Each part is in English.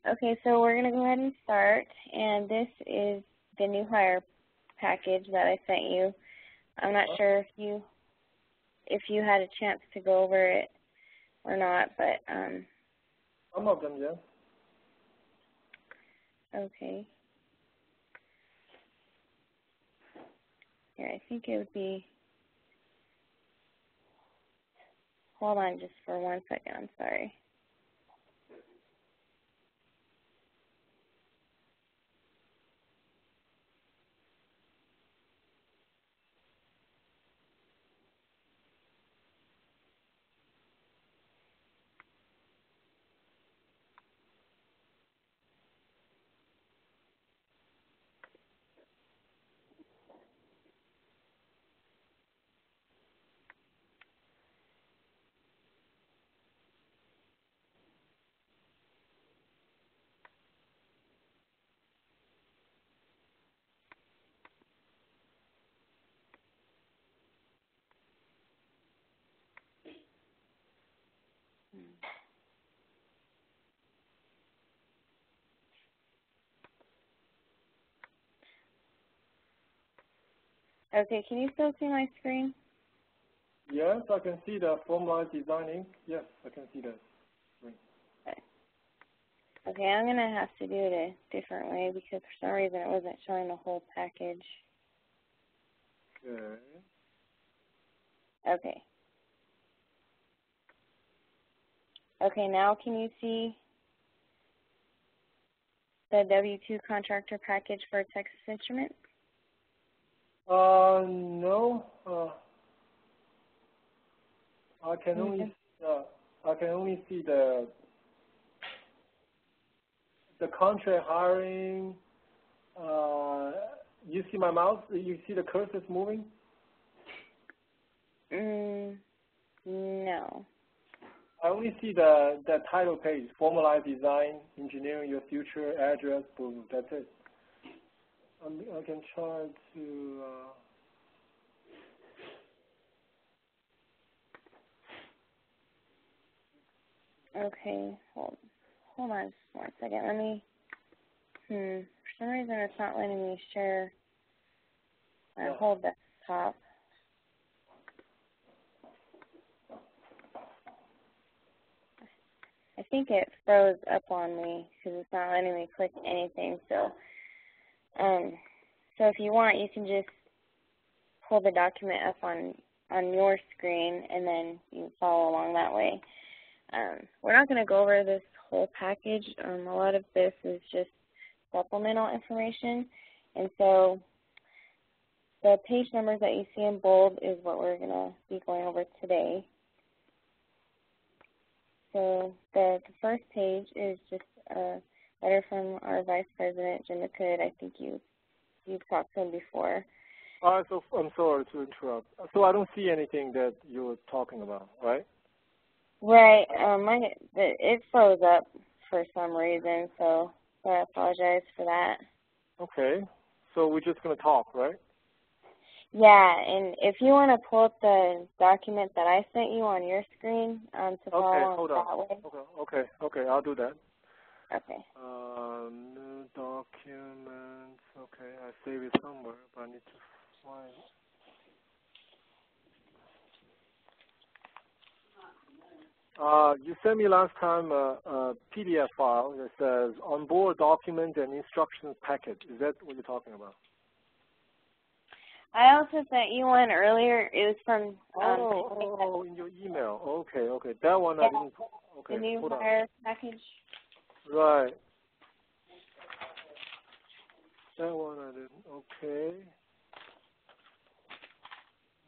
Okay, so we're going to go ahead and start, and this is the new hire package that I sent you. I'm not sure if you had a chance to go over it or not, but some of them, yeah. Okay. Here, I think it would be. Hold on, just for 1 second. I'm sorry. Okay, can you still see my screen? Yes, I can see the formalized designing. Yes, I can see that. Okay, I'm going to have to do it a different way because for some reason it wasn't showing the whole package. Okay. Okay. Okay, now can you see the W-2 contractor package for Texas Instruments? No. I can only see the contract hiring. You see my mouse? You see the cursor moving? No. I only see the title page, formalized design, engineering your future, address, boom, that's it. I can try to. Okay, hold on just 1 second. Let me. For some reason it's not letting me share my whole desktop. I think it froze up on me because it's not letting me click anything. So if you want, you can just pull the document up on your screen, and then you can follow along that way. We're not going to go over this whole package. A lot of this is just supplemental information, and so the page numbers that you see in bold is what we're going to be going over today. So the first page is just a letter from our Vice President, Jim McCood. I think you've talked to him before. So I'm sorry to interrupt. So I don't see anything that you were talking about, right? Right. It froze up for some reason, so I apologize for that. Okay. So we're just going to talk, right? Yeah, and if you want to pull up the document that I sent you on your screen to follow hold that on. way. Okay, I'll do that. Okay. New documents. Okay, I save it somewhere, but I need to find it. You sent me last time a PDF file that says onboard documents and instructions packet. Is that what you're talking about? I also sent you one earlier. It was from in your email. Okay. That one I didn't. Okay, the new hold on. hire package. Right. That one I didn't. Okay.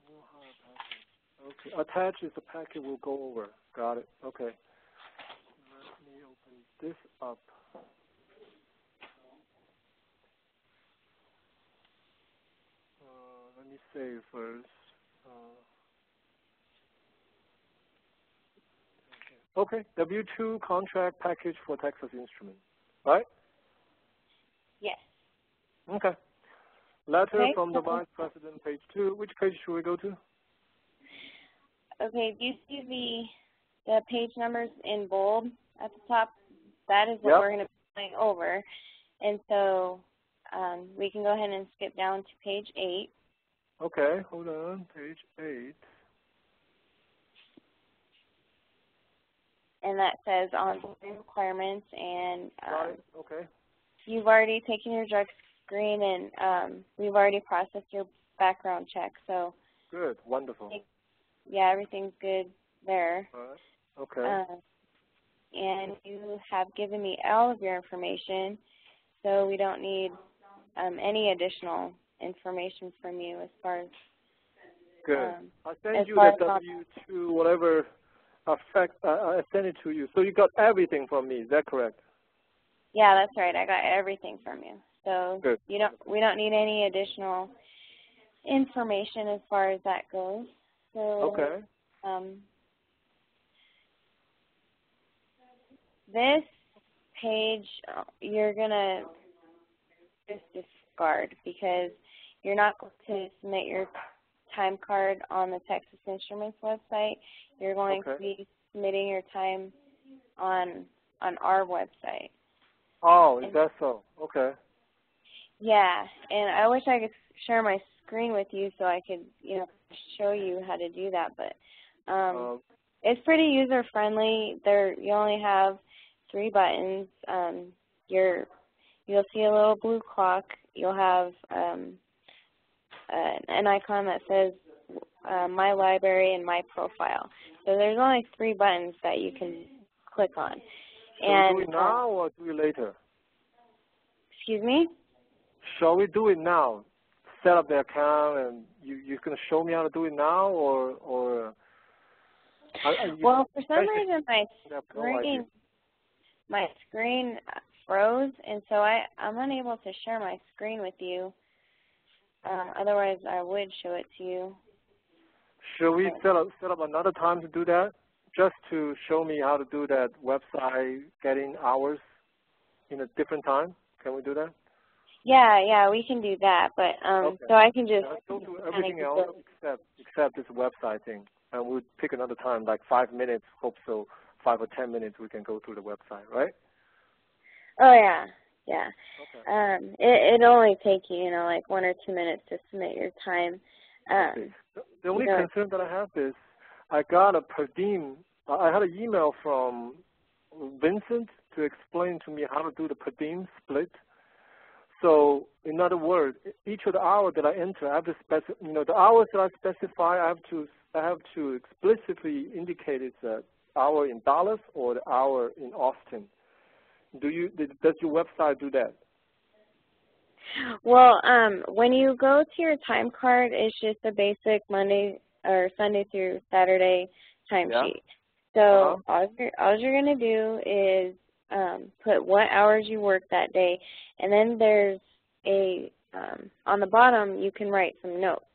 New hire package. Okay. Attached is the packet we'll go over. Got it. Okay. Let me open this up. Let me save first. Okay. W-2 contract package for Texas Instruments, right? Yes. Okay. Letter from the Vice President, page 2. Which page should we go to? Okay. Do you see the page numbers in bold at the top? That is what we're going to be going over. And so we can go ahead and skip down to page 8. Okay, hold on, page 8. And that says onboarding requirements, and Right, okay. you've already taken your drug screen, and we've already processed your background check. So Good, wonderful. yeah, everything's good there. All right. Okay. And you have given me all of your information, so we don't need any additional information from you as far as Good. I sent you the W-2, whatever effect. I sent it to you. So you got everything from me. Is that correct? Yeah, that's right. I got everything from you. So Good. We don't need any additional information as far as that goes. So okay. This page you're gonna just discard because you're not going to submit your time card on the Texas Instruments website. You're going to be submitting your time on our website. Oh, is that so? Okay. Yeah, and I wish I could share my screen with you so I could, show you how to do that. But it's pretty user friendly. You only have 3 buttons. You'll see a little blue clock. You'll have an icon that says My Library and My Profile. So there's only 3 buttons that you can click on. Shall we do it now or do it later? Excuse me? Shall we do it now? Set up the account, and you're going to show me how to do it now, or well, for some reason my screen froze, and so I'm unable to share my screen with you. Otherwise, I would show it to you. Should we set up another time to do that, just to show me how to do that website, getting hours in a different time? Can we do that? Yeah, we can do that. But so I can just go to everything else except this website thing, and we'll pick another time, like 5 minutes. Hope so, 5 or 10 minutes. We can go through the website, right? Oh yeah. Okay. It'll only take you, like 1 or 2 minutes to submit your time. The only concern that I have is I got a per diem. I had an email from Vincent to explain to me how to do the per diem split. So, in other words, each of the hours that I enter, I have to the hours that I specify, I have to explicitly indicate it's an hour in dollars or the hour in Austin. Does your website do that? Well, when you go to your time card, it's just a basic Monday or Sunday through Saturday timesheet. So all you're going to do is put what hours you work that day, and then there's on the bottom you can write some notes.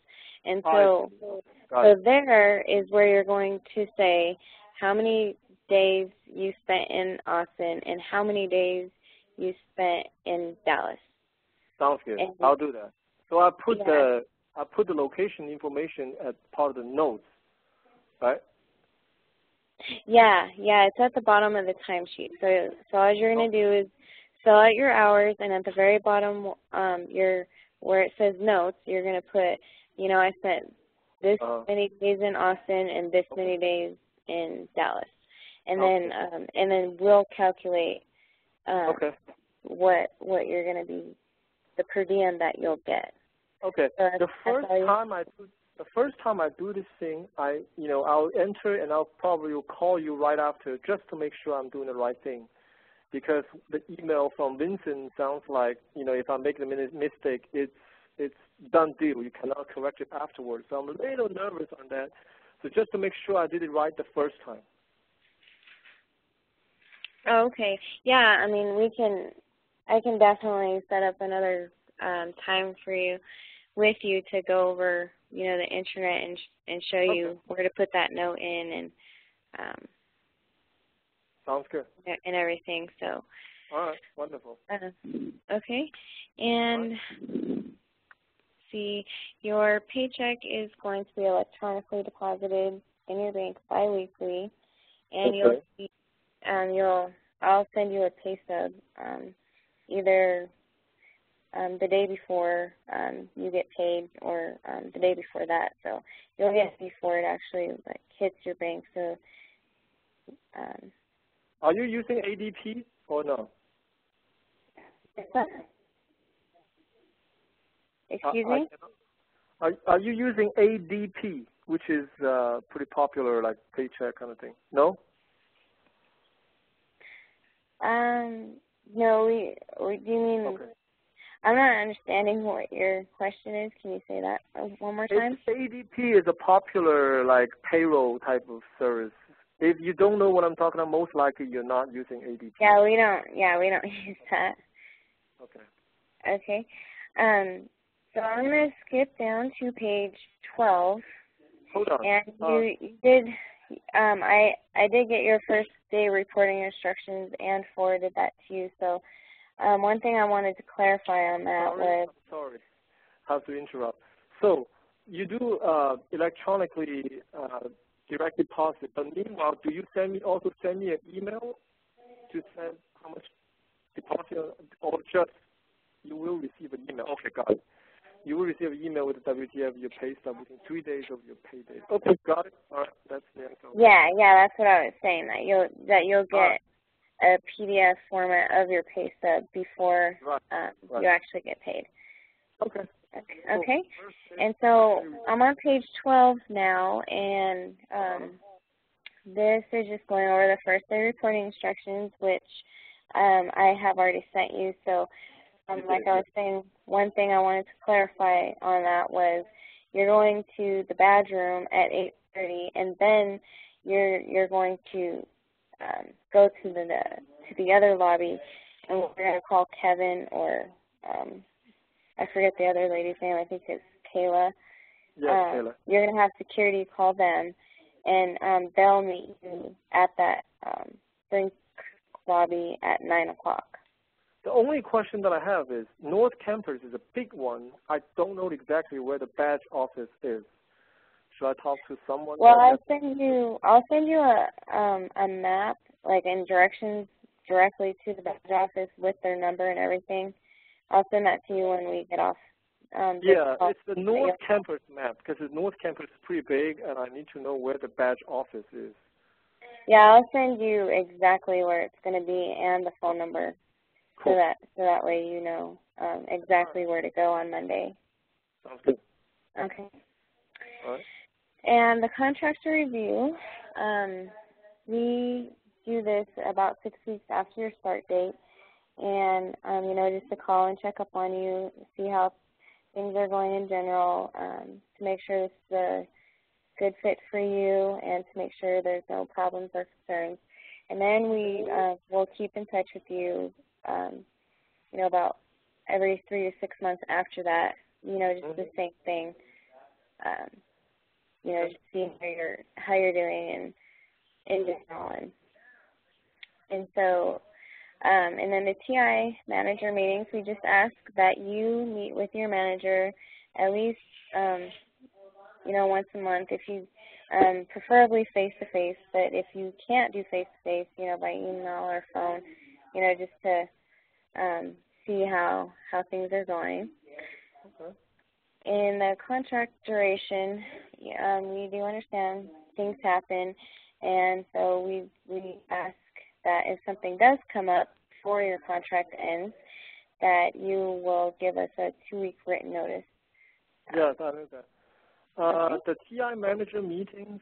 And so there is where you're going to say how many days you spent in Austin and how many days you spent in Dallas. Sounds good. I'll do that. So I put the location information as part of the notes, right? Yeah, it's at the bottom of the timesheet. So all you're going to do is fill out your hours, and at the very bottom, where it says notes, you're going to put, I spent this many days in Austin and this many days in Dallas, and then we'll calculate what you're going to be, the per diem that you'll get. Okay. So the first time I do this thing, I'll enter, and I'll probably call you right after just to make sure I'm doing the right thing, because the email from Vincent sounds like if I make a mistake, it's done deal. You cannot correct it afterwards. So I'm a little nervous on that. So just to make sure I did it right the first time. Okay. Yeah. I mean, I can definitely set up another time for you, with you, to go over, the internet and show you where to put that note in and sounds good. And everything. So. All right. Wonderful. Okay. And see, your paycheck is going to be electronically deposited in your bank biweekly, and you'll see, I'll send you a pay stub either the day before you get paid or the day before that. So you'll get it before it actually like hits your bank. So are you using ADP or no? Excuse me? Are you using ADP, which is pretty popular, like paycheck kind of thing? No? No, do you mean, okay. I'm not understanding what your question is. Can you say that one more time? ADP is a popular, like, payroll type of service. If you don't know what I'm talking about, most likely you're not using ADP. Yeah, we don't use that. Okay. Okay. So I'm going to skip down to page 12. Hold on. And you did, I did get your first day reporting instructions and forwarded that to you. So one thing I wanted to clarify on that was. Sorry, have to interrupt. So you do electronically direct deposit, but meanwhile, do you also send me an email to send how much deposit, or just you will receive an email? Okay, got it. You will receive an email with the WTF, your pay stub within 3 days of your payday. Okay, got it. All right, that's the answer. Yeah, that's what I was saying. That you'll get a PDF format of your pay stub before you actually get paid. Okay. Okay. And so I'm on page 12 now, and this is just going over the first day reporting instructions, which I have already sent you. So like I was saying, one thing I wanted to clarify on that was you're going to the badge room at 8:30, and then you're going to go to the other lobby, and we're going to call Kevin or I forget the other lady's name. I think it's Kayla. Yes, Kayla. You're going to have security call them, and they'll meet you at that drink lobby at 9 o'clock. The only question that I have is, North Campus is a big one. I don't know exactly where the badge office is. Should I talk to someone? Well, I'll send you a map, like, and directions directly to the badge office with their number and everything. I'll send that to you when we get off. It's the North Campus map, because the North Campus is pretty big, and I need to know where the badge office is. Yeah, I'll send you exactly where it's going to be and the phone number. Cool. So that way you know exactly where to go on Monday. Sounds good. Okay. All right. And the contractor review, we do this about 6 weeks after your start date, and just to call and check up on you, see how things are going in general, to make sure this is a good fit for you, and to make sure there's no problems or concerns. And then we will keep in touch with you. About every 3 to 6 months after that, just the same thing. Just seeing how you're doing and in general. And so, and then the TI manager meetings, we just ask that you meet with your manager at least, once a month. If you, preferably face-to-face, but if you can't do face-to-face, by email or phone, just to see how things are going. Okay. In the contract duration, we do understand things happen, and so we ask that if something does come up before your contract ends, that you will give us a 2-week written notice. Yes, I know that. The TI manager meetings,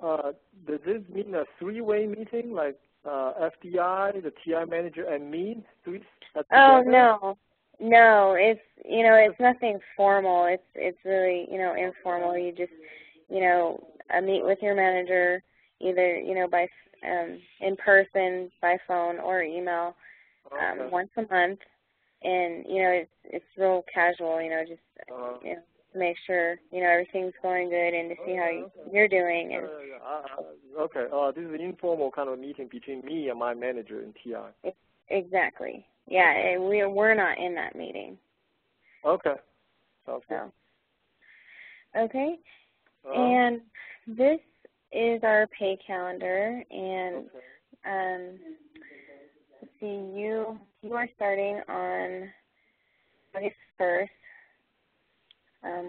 does this mean a 3-way meeting, like FDI, the TI manager, and me? Oh, no, it's it's nothing formal. It's really informal. You just meet with your manager either by in person, by phone, or email once a month, and it's real casual. Just to make sure everything's going good and to see how you're doing. And okay. This is an informal kind of meeting between me and my manager in TI. Exactly. Yeah, and we're not in that meeting. Okay. Sounds good. Okay. And this is our pay calendar, and see, you are starting on August 1st,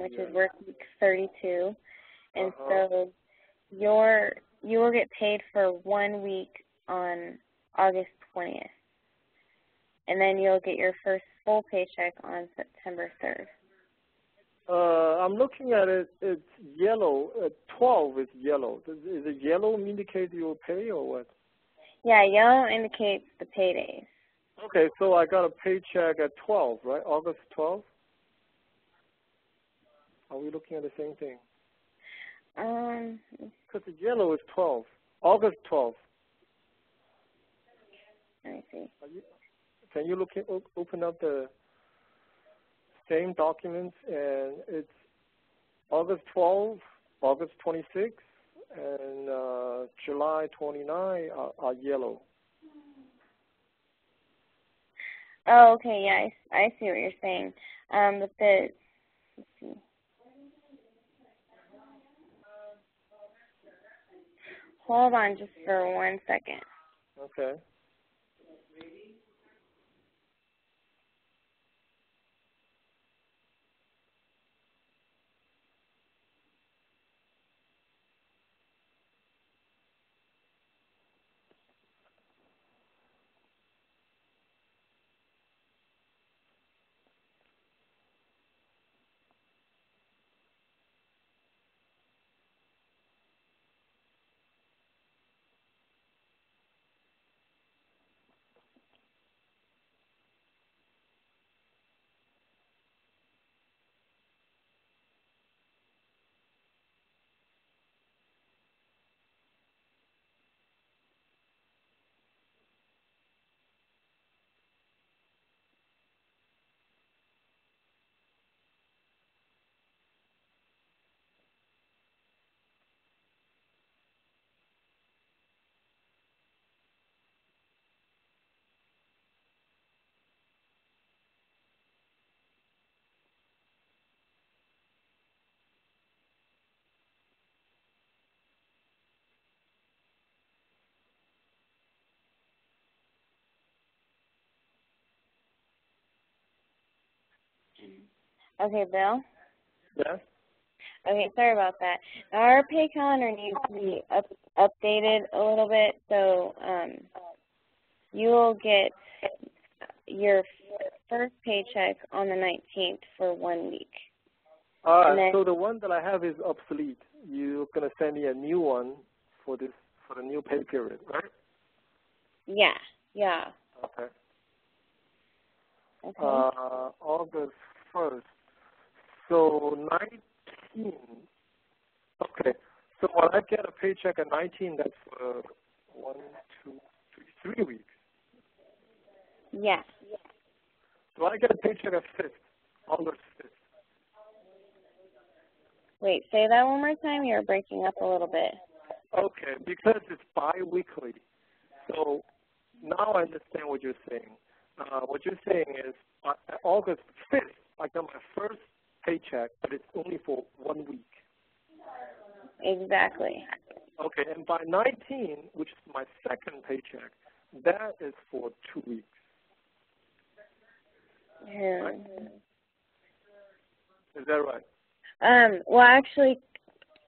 which is work week 32, and so you will get paid for 1 week on August 20th, and then you'll get your first full paycheck on September 3rd. I'm looking at it. It's yellow. 12 is yellow. Is it yellow indicate your pay or what? Yeah, yellow indicates the paydays. Okay, so I got a paycheck at 12, right? August 12th? Are we looking at the same thing? Because the yellow is 12. August 12th. Let me see. Can you open up the same documents, and it's August 12th, August 26th, and July 29 are yellow. Oh, okay, yeah, I see what you're saying. But let's see. Hold on just for 1 second. Okay. Okay, Bill? Yes? Okay, sorry about that. Now, our pay calendar needs to be updated a little bit, so you will get your first paycheck on the 19th for 1 week. All right, so the one that I have is obsolete. You're going to send me a new one for the new pay period, right? Yeah. Okay. Okay. August 1st. So 19. Okay. So when I get a paycheck at 19, that's 1, 2, 3, 3 weeks. Yeah. Do I get a paycheck at 5th, August 5th? Wait, say that one more time. You're breaking up a little bit. Okay, because it's bi-weekly. So now I understand what you're saying. What you're saying is August 5th, I got my first paycheck, but it's only for 1 week. Exactly. Okay, and by 19, which is my second paycheck, that is for 2 weeks. Yeah. Right? Is that right? Well, actually,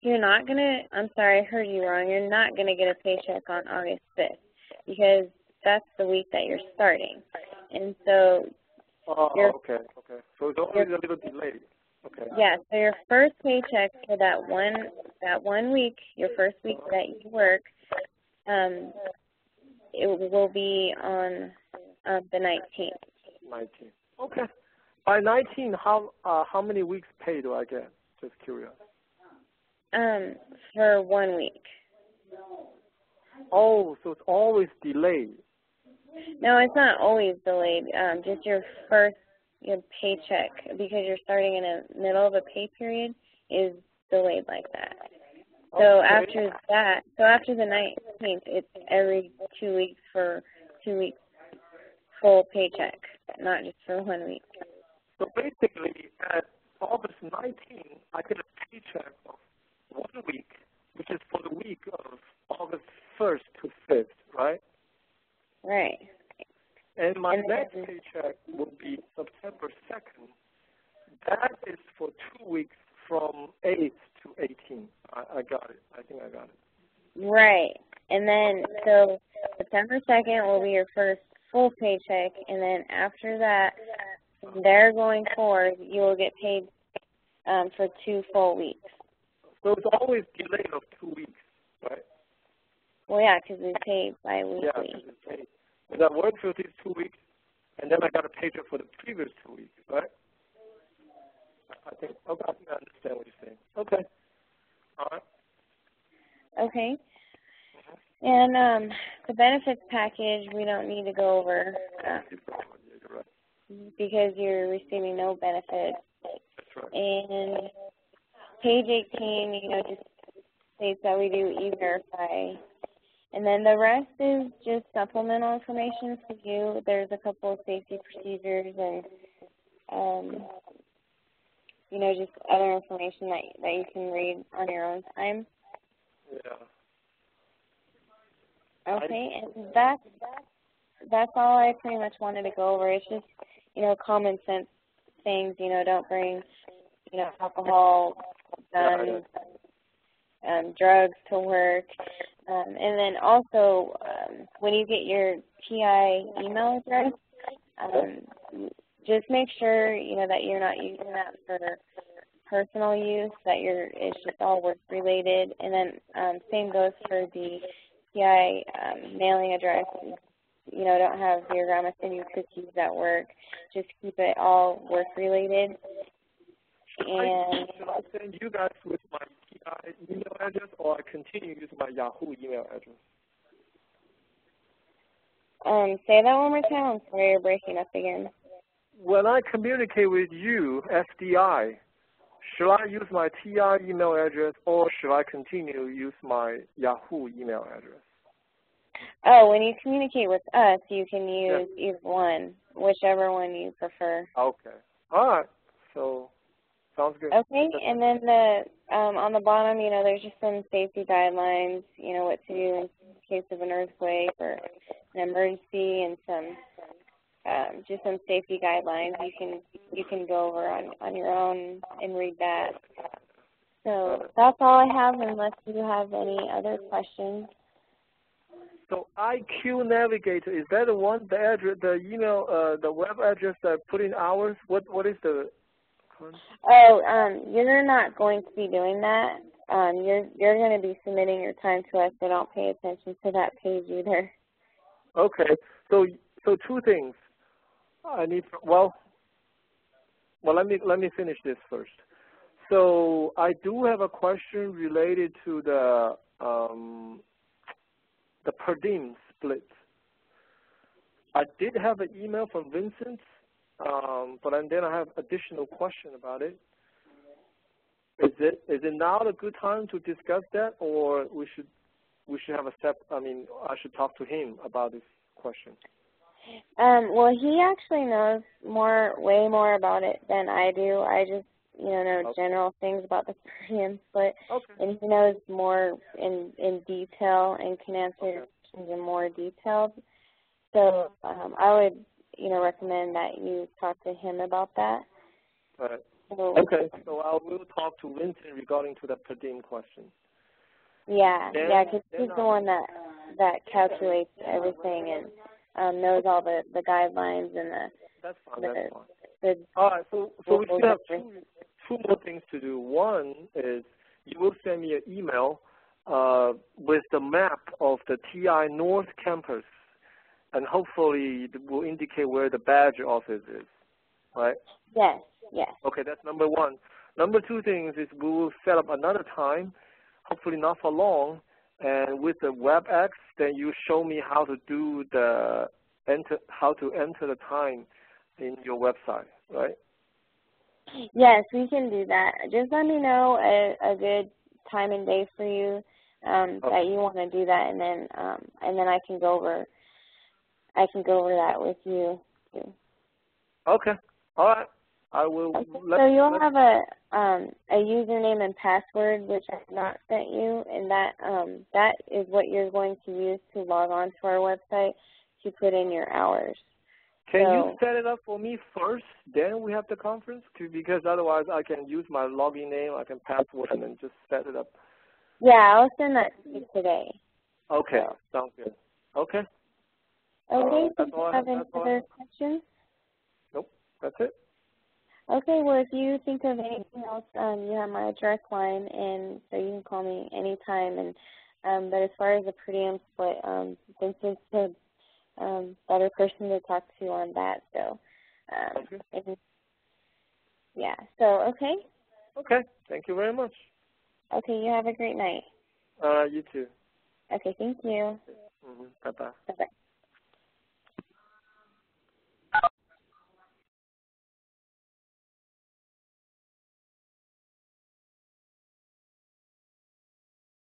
you're not going to, I'm sorry, I heard you wrong. You're not going to get a paycheck on August 5th because that's the week that you're starting. And so... okay. So it's always a little delayed. Okay. Yeah, so your first paycheck for that one week, your first week that you work, it will be on the 19th. 19. Okay. By 19, how many weeks pay do I get? Just curious. For 1 week. Oh, so it's always delayed. No, it's not always delayed. Just your paycheck, because you're starting in the middle of a pay period, is delayed like that. So okay. after the 19th, it's every 2 weeks for 2 weeks full paycheck, not just for 1 week. So basically, at August 19, I get a paycheck of 1 week, which is for the week of August 1st to 5th, right? Right. And my next paycheck will be September 2nd. That is for 2 weeks from 8th to 18th. I got it. I think I got it. Right. And then, so September 2nd will be your first full paycheck, and then after that, from there going forward, you will get paid for 2 full weeks. So it's always delay of 2 weeks, right? Well, yeah, because we pay bi-weekly. Yeah, because it's paid. Because I worked for these 2 weeks, and then I got a paycheck for the previous 2 weeks, right? I think I understand what you're saying. Okay. All right. Okay. And the benefits package we don't need to go over because you're receiving no benefits. That's right. And page 18, just states that we do E-Verify. And then the rest is just supplemental information for you. There's a couple of safety procedures and, just other information that you can read on your own time. Yeah. Okay, and that's all I pretty much wanted to go over. It's just, common sense things, don't bring, alcohol, guns, drugs to work. And then also, when you get your TI email address, just make sure, that you're not using that for personal use, that it's just all work related. And then same goes for the TI mailing address. Don't have your grandma send you cookies at work. Just keep it all work related. And should I send you guys with my TI email address, or I continue using my Yahoo email address? Say that one more time. I'm sorry, you're breaking up again. When I communicate with you, SDI, should I use my TI email address, or should I continue to use my Yahoo email address? Oh, when you communicate with us, you can use either one, whichever one you prefer. Okay. All right. So, sounds good. Okay, and then on the bottom, there's just some safety guidelines, what to do in case of an earthquake or an emergency, and just some safety guidelines. You can go over on your own and read that. So that's all I have, unless you have any other questions. So IQ Navigator, is that the one, the address, the email, the web address that put in hours? What is the? Oh, you're not going to be doing that. You're going to be submitting your time to us, so don't pay attention to that page either. Okay. So 2 things. I need. Well, let me finish this first. So I do have a question related to the per diem split. I did have an email from Vincent, but then I have additional question about it. Is it now a good time to discuss that, or we should have a step? I should talk to him about this question. Well, he actually knows way more about it than I do. I just, know general things about the per diem split, and he knows more in detail and can answer questions in more detail. So I would, recommend that you talk to him about that. Right. So, okay. So I will talk to Vincent regarding to the per diem question. Yeah, because he's the one that calculates everything and knows all the guidelines and the. That's fine. All right. So we still have two more things to do. One is you will send me an email with the map of the TI North campus, and hopefully it will indicate where the Badger office is, right? Yes. Okay, that's number 1. Number 2 things is we will set up another time, hopefully not for long, and with the WebEx, then you show me how to do how to enter the time in your website, right? Yes, we can do that. Just let me know a good time and day for you that you want to do that, and then I can go over that with you too. Okay. All right. I will. Okay. So you'll have a username and password which I have not sent you, and that is what you're going to use to log on to our website to put in your hours. Can you set it up for me first, then we have the conference? Because otherwise I can use my login name, I can password, and then just set it up. Yeah, I'll send that to you today. Okay, sounds good. Okay. Okay, do you have any other questions? Nope, that's it. Okay, well, if you think of anything else, you have my direct line, and so you can call me anytime. And but as far as the per diem split, Vincent's the better person to talk to on that. So, and, yeah. So, okay. Okay. Thank you very much. Okay, you have a great night. You too. Okay, thank you. Bye bye. Bye bye.